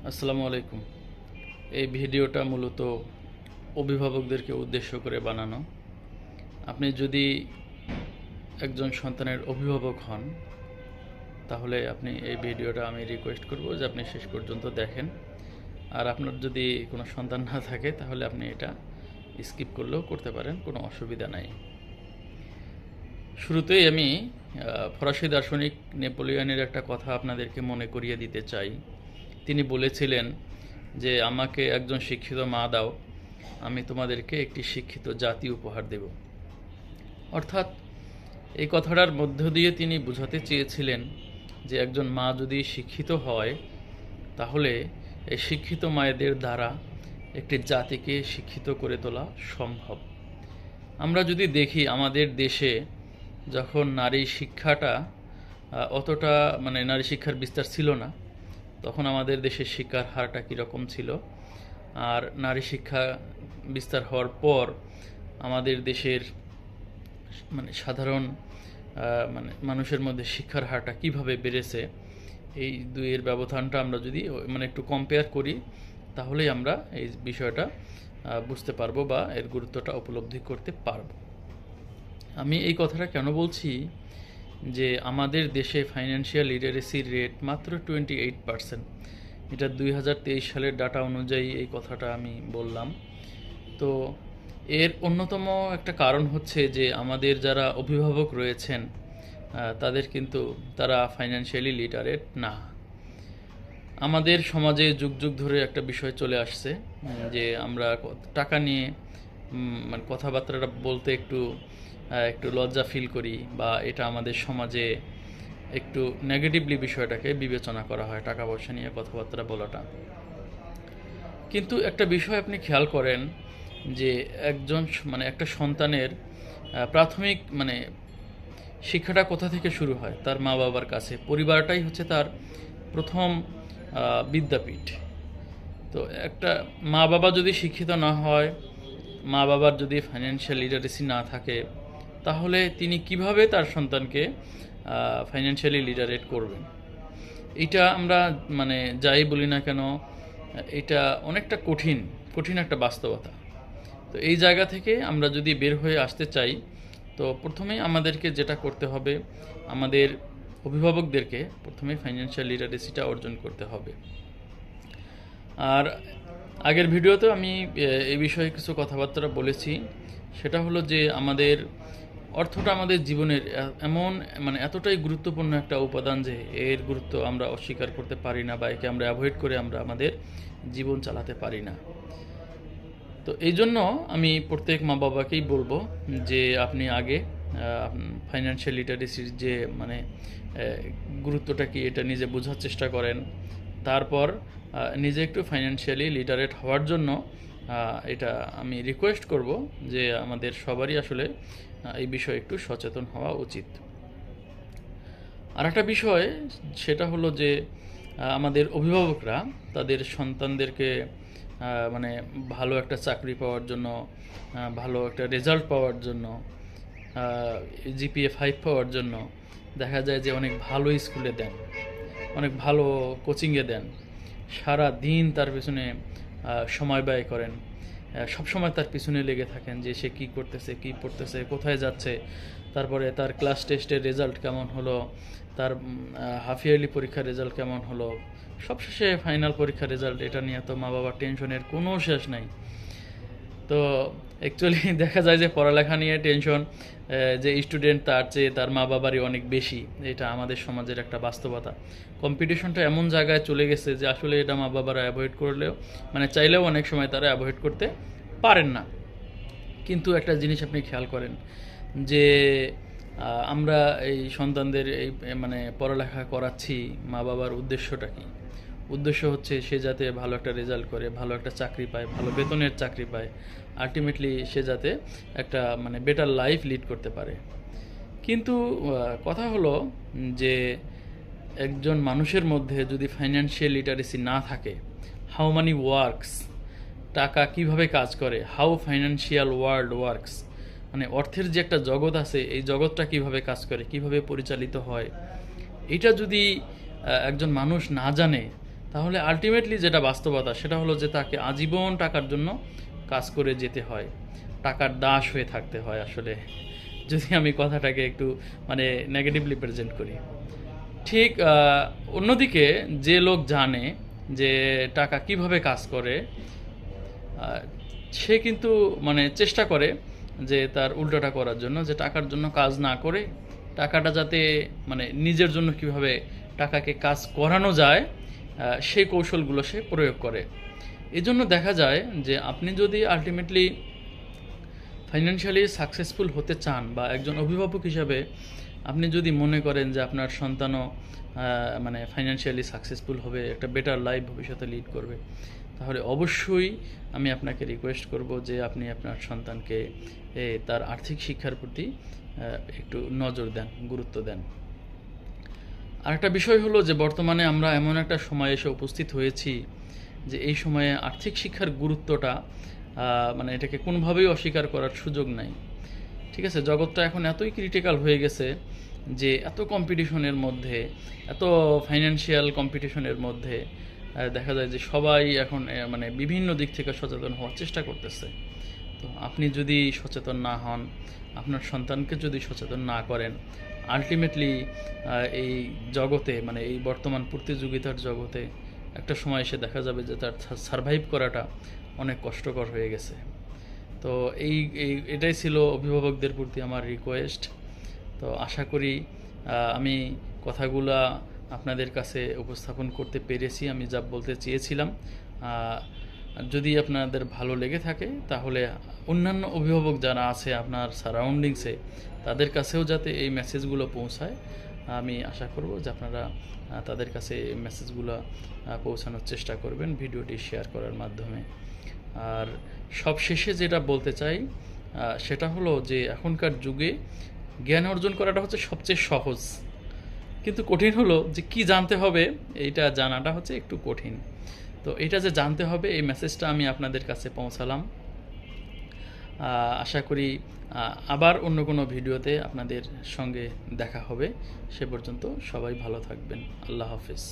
আসসালামু আলাইকুম। এই ভিডিওটা মূলত অভিভাবকদেরকে উদ্দেশ্য করে বানানো। আপনি যদি একজন সন্তানের অভিভাবক হন, তাহলে আপনি এই ভিডিওটা আমি রিকোয়েস্ট করব যে আপনি শেষ পর্যন্ত দেখেন। আর আপনার যদি কোনো সন্তান না থাকে, তাহলে আপনি এটা স্কিপ করলেও করতে পারেন, কোনো অসুবিধা নাই। শুরুতেই আমি ফরাসি দার্শনিক নেপোলিয়নের একটা কথা আপনাদেরকে মনে করিয়ে দিতে চাই। তিনি বলেছিলেন যে, আমাকে একজন শিক্ষিত মা দাও, আমি তোমাদেরকে একটি শিক্ষিত জাতি উপহার দেব। অর্থাৎ এই কথাটার মধ্য দিয়ে তিনি বোঝাতে চেয়েছিলেন যে একজন মা যদি শিক্ষিত হয়, তাহলে এই শিক্ষিত মায়েদের দ্বারা একটি জাতিকে শিক্ষিত করে তোলা সম্ভব। আমরা যদি দেখি আমাদের দেশে যখন নারী শিক্ষাটা অতটা নারী শিক্ষার বিস্তার ছিল না, তখন আমাদের দেশের শিক্ষার হারটা কীরকম ছিল, আর নারী শিক্ষা বিস্তার হওয়ার পর আমাদের দেশের সাধারণ মানুষের মধ্যে শিক্ষার হারটা কিভাবে বেড়েছে, এই দুইয়ের ব্যবধানটা আমরা যদি একটু কম্পেয়ার করি, তাহলেই আমরা এই বিষয়টা বুঝতে পারবো বা এর গুরুত্বটা উপলব্ধি করতে পারবো। আমি এই কথাটা কেন বলছি যে আমাদের দেশে ফাইন্যান্সিয়াল লিটারেসির রেট মাত্র 28%। এটা 2023 সালের ডাটা অনুযায়ী এই কথাটা আমি বললাম। তো এর অন্যতম একটা কারণ হচ্ছে যে আমাদের যারা অভিভাবক রয়েছেন তারা ফাইন্যান্সিয়ালি লিটারেট না। আমাদের সমাজে যুগ যুগ ধরে একটা বিষয় চলে আসছে যে আমরা টাকা নিয়ে কথাবার্তাটা বলতে একটু লজ্জা ফিল করি, বা এটা আমাদের সমাজে একটু নেগেটিভলি বিষয়টাকে বিবেচনা করা হয়, টাকা পয়সা নিয়ে কথাবার্তা বলাটা। কিন্তু একটা বিষয় আপনি খেয়াল করেন যে একটা সন্তানের প্রাথমিক শিক্ষাটা কোথা থেকে শুরু হয়? তার মা বাবার কাছে। পরিবারটাই হচ্ছে তার প্রথম বিদ্যাপীঠ। তো একটা মা বাবা যদি শিক্ষিত না হয়, মা বাবার যদি ফাইন্যান্সিয়াল লিটারেসি না থাকে, তাহলে তিনি কিভাবে তার সন্তানকে ফাইন্যান্সিয়ালি লিটারেট করবেন? এটা আমরা যাই বলি না কেন, এটা অনেকটা কঠিন একটা বাস্তবতা। তো এই জায়গা থেকে আমরা যদি বের হয়ে আসতে চাই, তো প্রথমেই আমাদেরকে যেটা করতে হবে, আমাদের অভিভাবকদেরকে প্রথমে ফাইন্যান্সিয়াল লিটারেসিটা অর্জন করতে হবে। আর আগের ভিডিওতে আমি এই বিষয়ে কিছু কথাবার্তা বলেছি। সেটা হলো যে আমাদের অর্থটা আমাদের জীবনের এতটাই গুরুত্বপূর্ণ একটা উপাদান যে এর গুরুত্ব আমরা অস্বীকার করতে পারি না, বা একে আমরা অ্যাভয়েড করে আমরা আমাদের জীবন চালাতে পারি না। তো এই জন্য আমি প্রত্যেক মা বাবাকেই বলবো যে আপনি আগে ফাইন্যান্সিয়াল লিটারেসির যে গুরুত্বটা কি, এটা নিজে বোঝার চেষ্টা করেন। তারপর নিজে একটু ফাইন্যান্সিয়ালি লিটারেট হওয়ার জন্য এটা আমি রিকোয়েস্ট করব যে আমাদের সবারই আসলে এই বিষয়ে একটু সচেতন হওয়া উচিত। আর একটা বিষয়, সেটা হলো যে আমাদের অভিভাবকরা তাদের সন্তানদেরকে ভালো একটা চাকরি পাওয়ার জন্য, ভালো একটা রেজাল্ট পাওয়ার জন্য, জিপিএ 5 পাওয়ার জন্য দেখা যায় যে অনেক ভালো স্কুলে দেন, অনেক ভালো কোচিংয়ে দেন, সারা দিন তার পিছনে সময় ব্যয় করেন, সবসময় তার পিছনে লেগে থাকেন যে সে কী করতেছে, কী পড়তেছে, কোথায় যাচ্ছে, তারপরে তার ক্লাস টেস্টের রেজাল্ট কেমন হলো, তার হাফ ইয়ারলি পরীক্ষার রেজাল্ট কেমন হলো, সবশেষে ফাইনাল পরীক্ষার রেজাল্ট। এটা নিয়ে তো মা বাবার টেনশনের কোনো শেষ নাই। তো অ্যাকচুয়ালি দেখা যায় যে পড়ালেখা নিয়ে টেনশন যে স্টুডেন্ট, তার চেয়ে তার মা বাবারই অনেক বেশি। এটা আমাদের সমাজের একটা বাস্তবতা। কম্পিটিশনটা এমন জায়গায় চলে গেছে যে আসলে এটা মা বাবারা অ্যাভয়েড করলেও চাইলেও অনেক সময় তারা অ্যাভয়েড করতে পারেন না। কিন্তু একটা জিনিস আপনি খেয়াল করেন যে আমরা এই সন্তানদের এই পড়ালেখা করাচ্ছি, মা বাবার উদ্দেশ্যটা কী? উদ্দেশ্য হচ্ছে সে যাতে ভালো একটা রেজাল্ট করে, ভালো একটা চাকরি পায়, ভালো বেতনের চাকরি পায়, আলটিমেটলি সে যাতে একটা বেটার লাইফ লিড করতে পারে। কিন্তু কথা হলো যে একজন মানুষের মধ্যে যদি ফাইন্যান্সিয়াল লিটারেসি না থাকে, হাউ মানি ওয়ার্কস, টাকা কিভাবে কাজ করে, হাউ ফাইন্যান্সিয়াল ওয়ার্ল্ড ওয়ার্কস, অর্থের যে একটা জগৎ আছে, এই জগৎটা কিভাবে কাজ করে, কিভাবে পরিচালিত হয়, এটা যদি একজন মানুষ না জানে, তাহলে আলটিমেটলি যেটা বাস্তবতা সেটা হলো যে তাকে আজীবন টাকার জন্য কাজ করে যেতে হয়, টাকার দাস হয়ে থাকতে হয় আসলে, যদি আমি কথাটাকে একটু মানে নেগেটিভলি প্রেজেন্ট করি। ঠিক অন্যদিকে যে লোক জানে যে টাকা কিভাবে কাজ করে, আহ, সে কিন্তু মানে চেষ্টা করে যে তার উল্টোটা করার জন্য, যে টাকার জন্য কাজ না করে টাকাটা যাতে মানে নিজের জন্য কিভাবে টাকাকে কাজ করানো যায়, সেই কৌশলগুলো সে প্রয়োগ করে। এজন্য দেখা যায় যে আপনি যদি আলটিমেটলি ফাইন্যান্সিয়ালি সাকসেসফুল হতে চান, বা একজন অভিভাবক হিসাবে আপনি যদি মনে করেন যে আপনার সন্তানও মানে ফাইন্যান্সিয়ালি সাকসেসফুল হবে, একটা বেটার লাইফ ভবিষ্যতে লিড করবে, তাহলে অবশ্যই আমি আপনাকে রিকোয়েস্ট করব যে আপনি আপনার সন্তানকে তার আর্থিক শিক্ষার প্রতি একটু নজর দেন, গুরুত্ব দেন। আরেকটা বিষয় হলো যে বর্তমানে আমরা এমন একটা সময়ে এসে উপস্থিত হয়েছি যে এই সময়ে আর্থিক শিক্ষার গুরুত্বটা মানে এটাকে কোনোভাবেই অস্বীকার করার সুযোগ নাই। ঠিক আছে, জগৎটা এখন এতই ক্রিটিক্যাল হয়ে গেছে যে এত কম্পিটিশনের মধ্যে, এত ফাইন্যান্সিয়াল কম্পিটিশনের মধ্যে দেখা যায় যে সবাই এখন মানে বিভিন্ন দিক থেকে সচেতন হওয়ার চেষ্টা করতেছে। তো আপনি যদি সচেতন না হন, আপনার সন্তানকে যদি সচেতন না করেন, আলটিমেটলি এই জগতে মানে এই বর্তমান প্রতিযোগিতার জগতে একটা সময় এসে দেখা যাবে যে তার সারভাইভ করাটা অনেক কষ্টকর হয়ে গেছে। তো এটাই ছিল অভিভাবকদের প্রতি আমার রিকোয়েস্ট। তো আশা করি আমি কথাগুলা আপনাদের কাছে উপস্থাপন করতে পেরেছি, আমি যা বলতে চেয়েছিলাম। যদি আপনাদের ভালো লেগে থাকে তাহলে অন্যান্য অভিভাবক যারা আছে আপনার সারাউন্ডিংসে, তাদের কাছেও যাতে এই মেসেজগুলো পৌঁছায়, আমি আশা করব যে আপনারা তাদের কাছে এই মেসেজগুলো পৌঁছানোর চেষ্টা করবেন ভিডিওটি শেয়ার করার মাধ্যমে। আর সবশেষে যেটা বলতে চাই সেটা হলো যে এখনকার যুগে জ্ঞান অর্জন করাটা হচ্ছে সবচেয়ে সহজ, কিন্তু কঠিন হলো যে কি জানতে হবে, এইটা জানাটা হচ্ছে একটু কঠিন। তো এটা যে জানতে হবে, এই মেসেজটা আমি আপনাদের কাছে পৌঁছালাম। আশা করি আবার অন্য কোনো ভিডিওতে আপনাদের সঙ্গে দেখা হবে। সে পর্যন্ত সবাই ভালো থাকবেন। আল্লাহ হাফেজ।